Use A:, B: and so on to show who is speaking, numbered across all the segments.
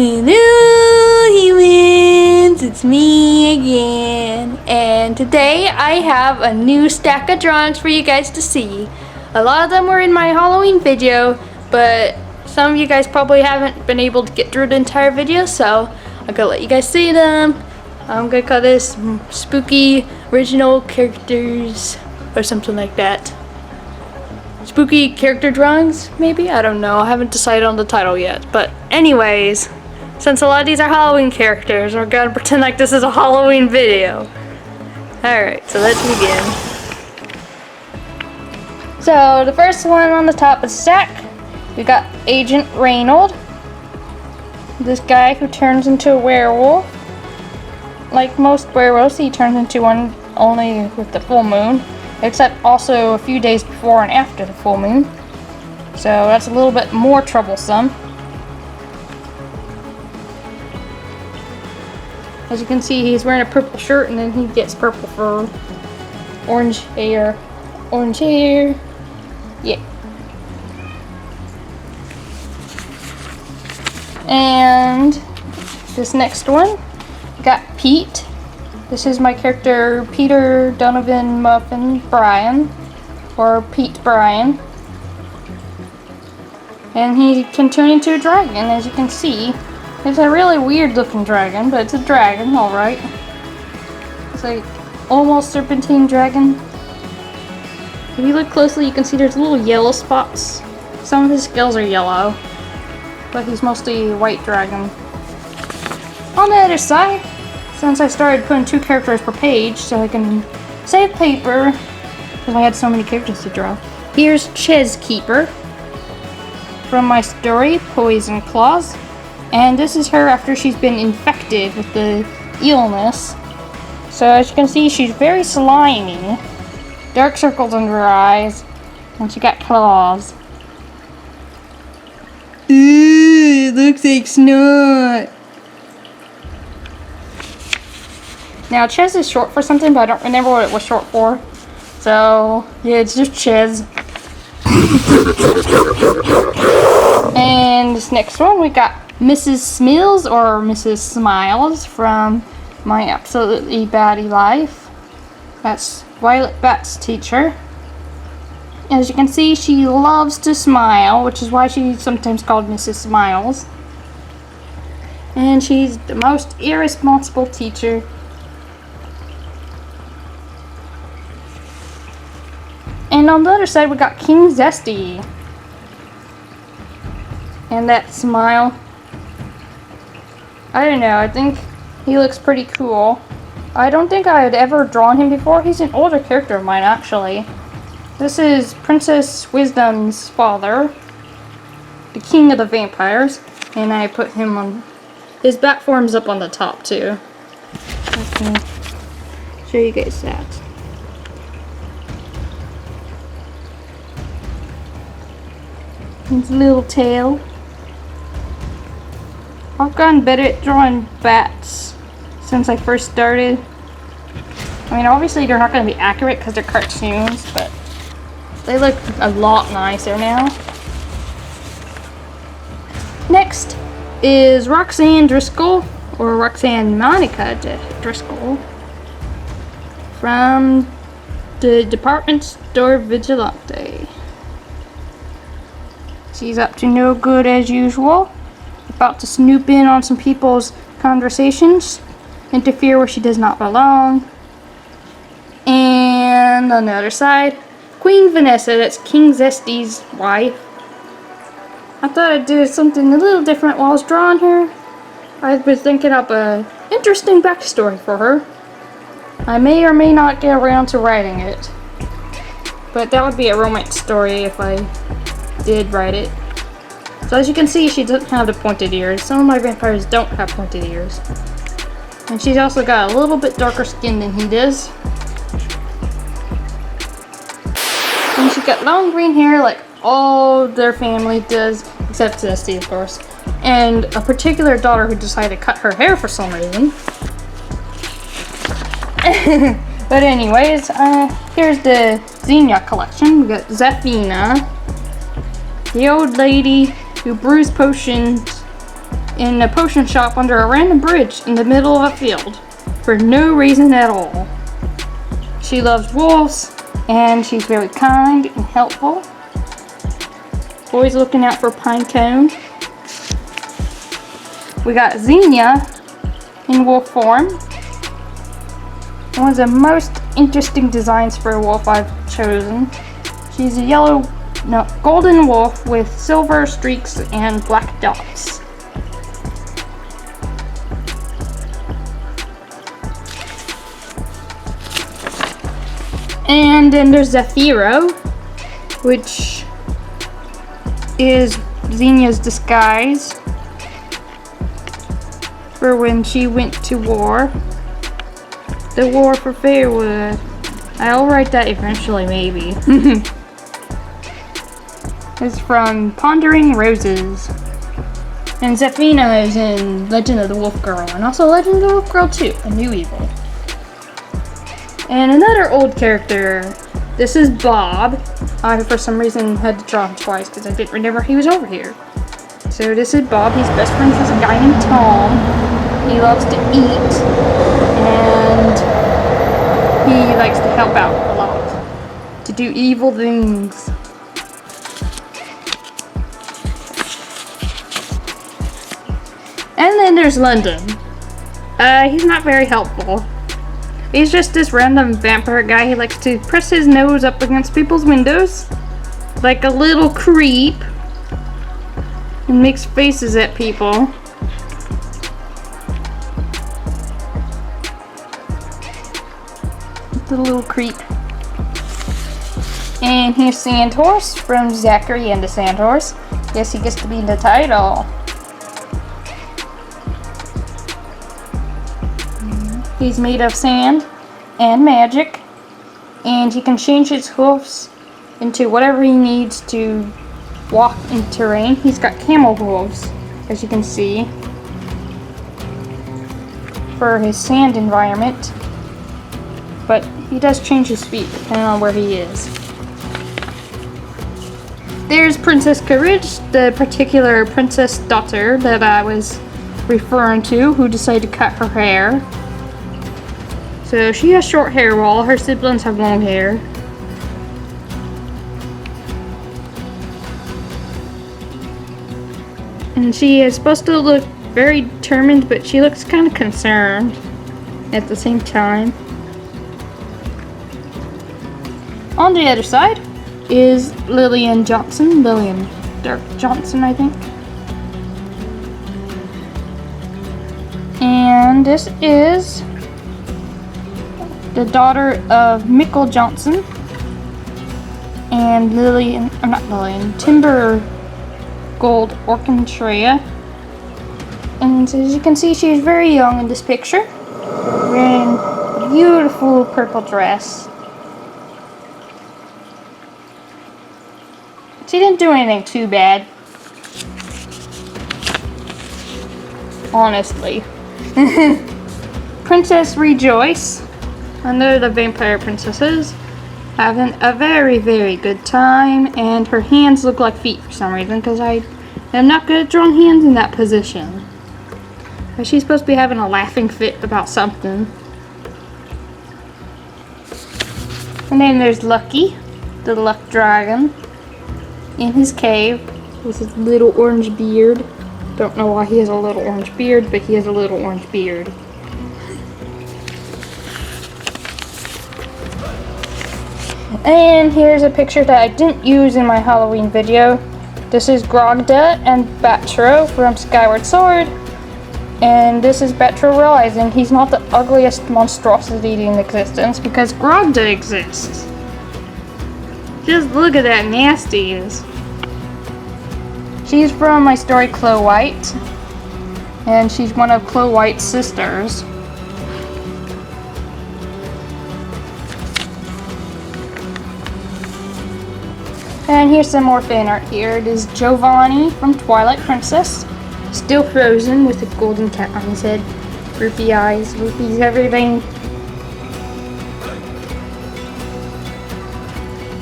A: Hello humans, it's me again, and today I have a new stack of drawings for you guys to see. A lot of them were in my Halloween video, but some of you guys probably haven't been able to get through the entire video, so I'm gonna let you guys see them. I'm gonna call this Spooky Original Characters or something like that. Spooky character drawings, maybe? I don't know. I haven't decided on the title yet. But anyways, since a lot of these are Halloween characters, we're gonna pretend like this is a Halloween video. Alright, so let's begin. So the first one on the top of the stack, we got Agent Reynold. This guy who turns into a werewolf. Like most werewolves, he turns into one only with the full moon. Except also a few days before and after the full moon. So that's a little bit more troublesome. As you can see, he's wearing a purple shirt and then he gets purple fur. Orange hair. Orange hair. Yeah. And this next one, got Pete. This is my character, Peter Donovan Muffin Bryan, or Pete Bryan. And he can turn into a dragon, as you can see. It's a really weird looking dragon, but it's a dragon, alright. It's like almost serpentine dragon. If you look closely, you can see there's little yellow spots. Some of his scales are yellow, but he's mostly a white dragon. On the other side, since I started putting 2 characters per page so I can save paper, because I had so many characters to draw. Here's Ches Keeper from my story, Poison Claws. And this is her after she's been infected with the illness. So as you can see, she's very slimy. Dark circles under her eyes. And she got claws. Ooh, it looks like snot. Now, Ches is short for something, but I don't remember what it was short for. So, yeah, it's just Ches. And this next one, we got Mrs. Smills, or Mrs. Smiles, from My Absolutely Batty Life. That's Violet Bat's teacher. As you can see, she loves to smile, which is why she's sometimes called Mrs. Smiles. And she's the most irresponsible teacher. And on the other side, we got King Zesty. And that smile. I don't know, I think he looks pretty cool. I don't think I had ever drawn him before. He's an older character of mine, actually. This is Princess Wisdom's father, the king of the vampires. And I put him on, his bat form's up on the top, too. I can show you guys that. His little tail. I've gotten better at drawing bats since I first started. I mean, obviously they're not going to be accurate because they're cartoons, but they look a lot nicer now. Next is Roxanne Driscoll, or Roxanne Monica Driscoll, from the Department Store Vigilante. She's up to no good as usual, about to snoop in on some people's conversations, interfere where she does not belong. And on the other side, Queen Vanessa, that's King Zesty's wife. I thought I'd do something a little different while I was drawing her. I was thinking up an interesting backstory for her. I may or may not get around to writing it, but that would be a romance story if I did write it. So as you can see, she doesn't have the pointed ears. Some of my vampires don't have pointed ears. And she's also got a little bit darker skin than he does. And she's got long green hair like all their family does, except Zesty, of course. And a particular daughter who decided to cut her hair for some reason. But anyways, here's the Xenia collection. We got Zephina, the old lady who brews potions in a potion shop under a random bridge in the middle of a field for no reason at all. She loves wolves, and she's very kind and helpful. Always looking out for Pinecone. We got Xenia in wolf form. One of the most interesting designs for a wolf I've chosen. She's a golden wolf with silver streaks and black dots. And then there's Zephyro, which is Xenia's disguise for when she went to war. The war for Fairwood. I'll write that eventually, maybe. It's from Pondering Roses. And Zephina is in Legend of the Wolf Girl, and also Legend of the Wolf Girl 2, A New Evil. And another old character. This is Bob. I, for some reason, had to draw him twice because I didn't remember he was over here. So this is Bob. He's best friends with a guy named Tom. He loves to eat, and he likes to help out a lot, to do evil things. And then there's London. He's not very helpful. He's just this random vampire guy. He likes to press his nose up against people's windows like a little creep and makes faces at people. The little creep. And here's Sandhorse from Zachary and the Sandhorse. Yes, he gets to be in the title. He's made of sand and magic, and he can change his hoofs into whatever he needs to walk in terrain. He's got camel hooves, as you can see, for his sand environment, but he does change his feet depending on where he is. There's Princess Courage, the particular princess daughter that I was referring to, who decided to cut her hair. So she has short hair while all her siblings have long hair. And she is supposed to look very determined, but she looks kind of concerned at the same time. On the other side is Lillian Johnson. Lillian Dirk Johnson, I think. And this is the daughter of Mickle Johnson and Timber Gold Orchentrea. And as you can see, she's very young in this picture, wearing a beautiful purple dress. She didn't do anything too bad, honestly. Princess Rejoice. Another the vampire princesses, having a very, very good time, and her hands look like feet for some reason, because I am not good at drawing hands in that position. But she's supposed to be having a laughing fit about something. And then there's Lucky, the luck dragon, in his cave with his little orange beard. Don't know why he has a little orange beard, but he has a little orange beard. And here's a picture that I didn't use in my Halloween video. This is Grogda and Batro from Skyward Sword. And this is Batro realizing he's not the ugliest monstrosity in existence because Grogda exists. Just look at that nastiness. She's from my story Chloe White. And she's one of Chloe White's sisters. And here's some more fan art here. It is Giovanni from Twilight Princess, still frozen with a golden cat on his head. Rupee eyes, rupees everything.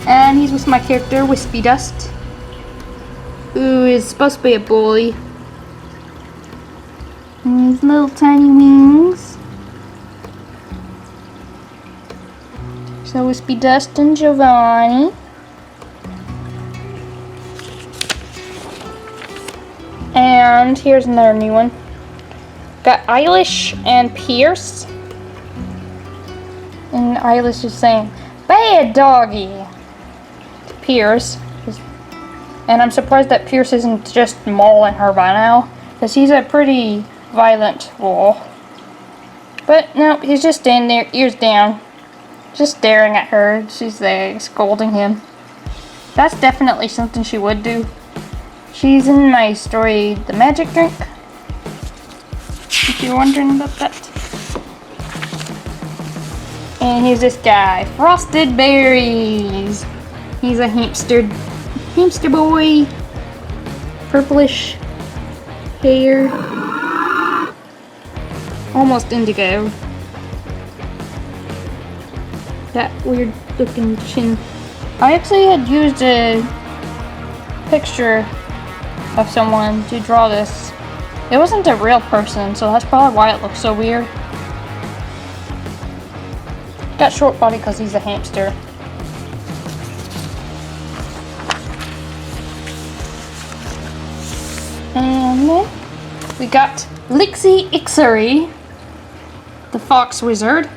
A: And he's with my character, Wispy Dust, who is supposed to be a bully. And these little tiny wings. So it's be Dustin Giovanni. And here's another new one. Got Eilish and Pierce. And Eilish is saying, "Bad doggy," to Pierce. And I'm surprised that Pierce isn't just mauling her by now, because he's a pretty violent wolf. But no, he's just standing there, ears down, just staring at her. She's there, scolding him. That's definitely something she would do. She's in my story, The Magic Drink. If you're wondering about that. And here's this guy, Frosted Berries. He's a hamster boy. Purplish hair. Almost indigo. That weird looking chin. I actually had used a picture of someone to draw this. It wasn't a real person, so that's probably why it looks so weird. Got short body because he's a hamster. And then we got Lixie Ixery, the fox wizard,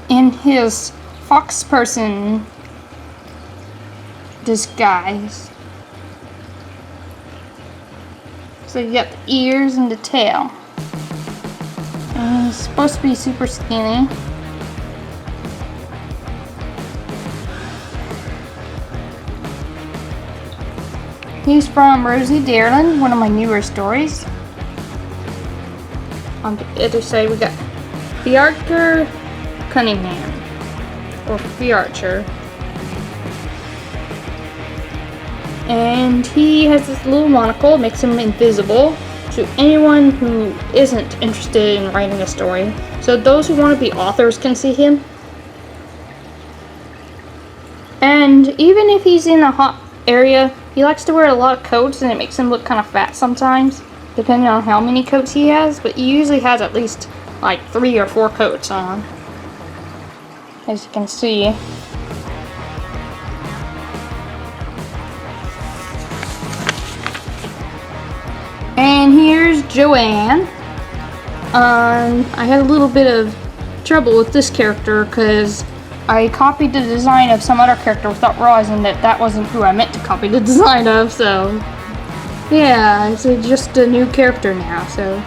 A: in his fox person disguise. So you got the ears and the tail. And he's supposed to be super skinny. He's from Rosie Darlin, one of my newer stories. On the other side we got Fiarcher Cunningham, or Fiarcher. And he has this little monocle, makes him invisible to anyone who isn't interested in writing a story. So those who want to be authors can see him. And even if he's in a hot area, he likes to wear a lot of coats, and it makes him look kind of fat sometimes, depending on how many coats he has, but he usually has at least like 3 or 4 coats on, as you can see. And here's Joanne. I had a little bit of trouble with this character because I copied the design of some other character without realizing that that wasn't who I meant to copy the design of, so yeah, it's just a new character now. So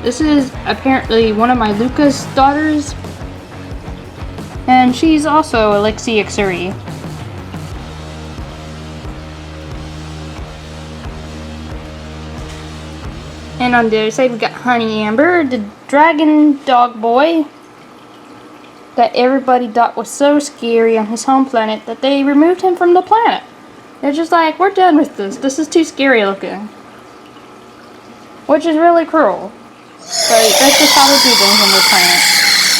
A: this is apparently one of my Lucas daughters, and she's also Lixie Ixery. And on the other side we got Honey Amber, the dragon dog boy that everybody thought was so scary on his home planet that they removed him from the planet. They're just like, we're done with this. This is too scary looking. Which is really cruel. But that's just how they do things on their planet.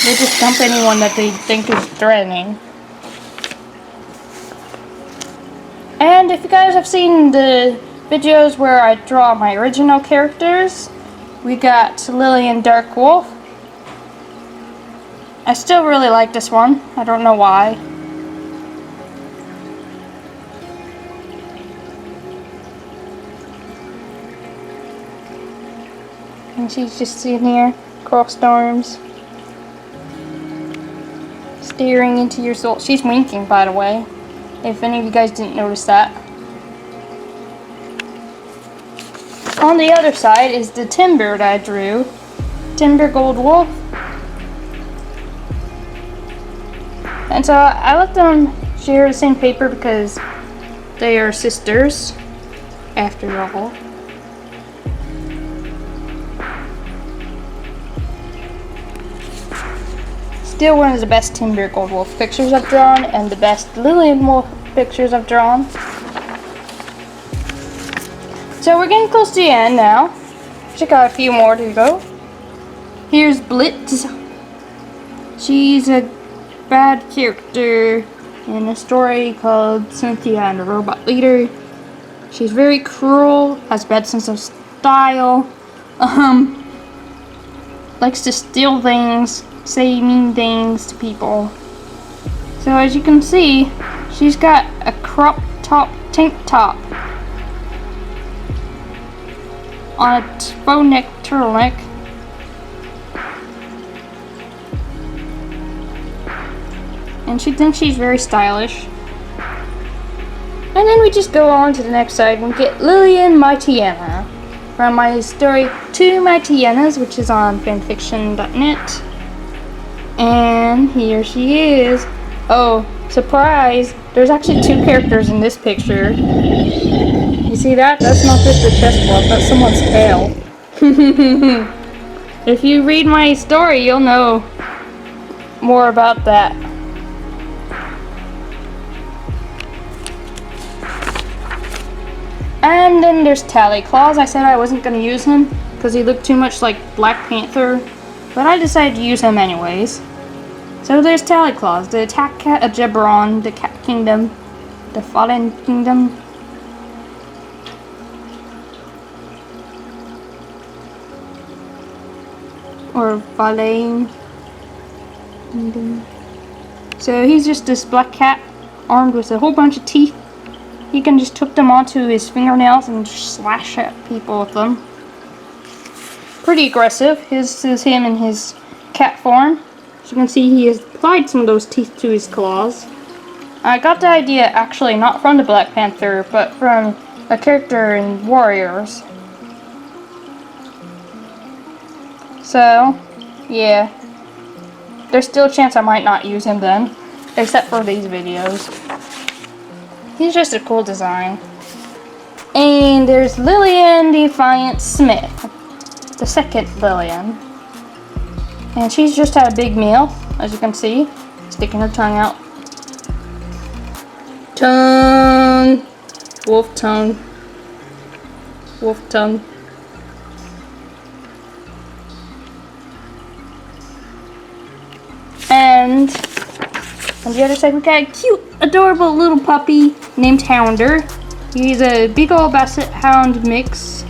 A: They just dump anyone that they think is threatening. And if you guys have seen the videos where I draw my original characters, we got Lillian Dark Wolf. I still really like this one. I don't know why. And she's just sitting here, crossed arms, staring into your soul. She's winking, by the way, if any of you guys didn't notice that. On the other side is the Timber that I drew. Timber Gold Wolf. And so I let them share the same paper because they are sisters, after all. Still one of the best Timber Gold Wolf pictures I've drawn, and the best Lillian Wolf pictures I've drawn. So we're getting close to the end now. Check out a few more to go. Here's Blitz. She's a bad character in a story called Cynthia and the Robot Leader. She's very cruel, has a bad sense of style, likes to steal things, say mean things to people. So as you can see, she's got a crop top tank top on a faux neck turtleneck. And she thinks she's very stylish. And then we just go on to the next side and get Lillian My Tiana from my story To My Tianas, which is on fanfiction.net. And here she is. Oh, surprise! There's actually 2 characters in this picture. You see that? That's not just a chest plate, that's someone's tail. If you read my story, you'll know more about that. And then there's Tally Claus. I said I wasn't going to use him because he looked too much like Black Panther, but I decided to use him anyways. So there's Tally Claus, the attack cat of Gebron, the cat kingdom, the fallen kingdom. Or Fallen kingdom. So he's just this black cat armed with a whole bunch of teeth. He can just hook them onto his fingernails and slash at people with them. Pretty aggressive. This is him in his cat form. As you can see, he has applied some of those teeth to his claws. I got the idea actually not from the Black Panther, but from a character in Warriors. So, yeah. There's still a chance I might not use him then, except for these videos. He's just a cool design. And there's Lillian Defiant Smith, the second Lillian. And she's just had a big meal, as you can see, sticking her tongue out. Tongue! Wolf tongue. Wolf tongue. And on the other side, we got a cute, adorable little puppy named Hounder. He's a big old basset hound mix.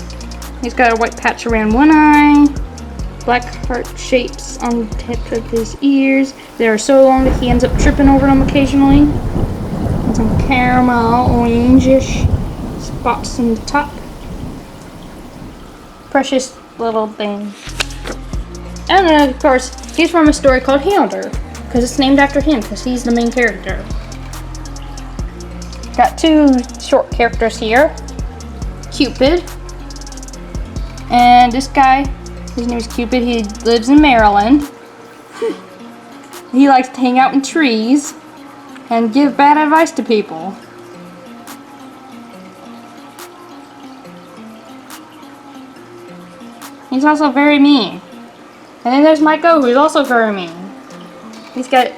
A: He's got a white patch around one eye, black heart shapes on the tip of his ears. They are so long that he ends up tripping over them occasionally. And some caramel orange-ish spots on the top. Precious little thing. And then, of course, he's from a story called Hounder, because it's named after him, because he's the main character. Got 2 short characters here. Cupid. And this guy, his name is Cupid, he lives in Maryland. He likes to hang out in trees and give bad advice to people. He's also very mean. And then there's Michael, who's also very mean. He's got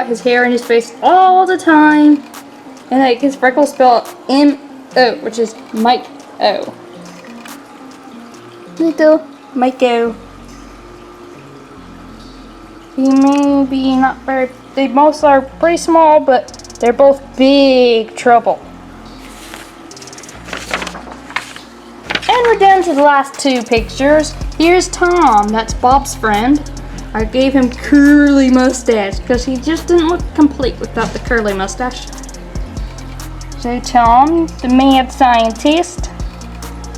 A: his hair in his face all the time. And like his freckles spelled M-O, which is Mike O. Little Mike-O. He may be not very, they both are pretty small, but they're both big trouble. And we're down to the last 2 pictures. Here's Tom, that's Bob's friend. I gave him curly mustache because he just didn't look complete without the curly mustache. So Tom, the mad scientist,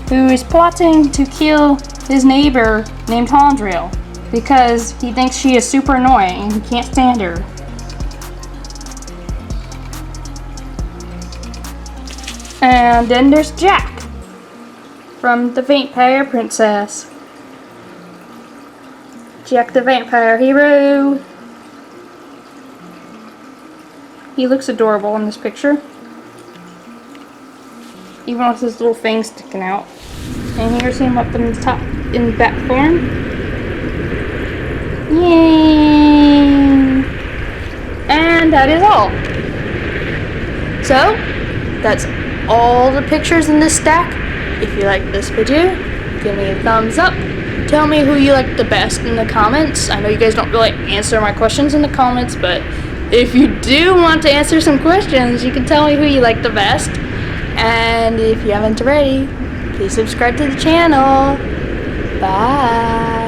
A: who is plotting to kill his neighbor named Hondril because he thinks she is super annoying and he can't stand her. And then there's Jack from the Vampire Princess. Jack the Vampire Hero. He looks adorable in this picture, even with his little fangs sticking out. And here's him up in the top in bat form. Yay! And that is all. So, that's all the pictures in this stack. If you like this video, give me a thumbs up. Tell me who you like the best in the comments. I know you guys don't really answer my questions in the comments, but if you do want to answer some questions, you can tell me who you like the best. And if you haven't already, please subscribe to the channel.
B: Bye.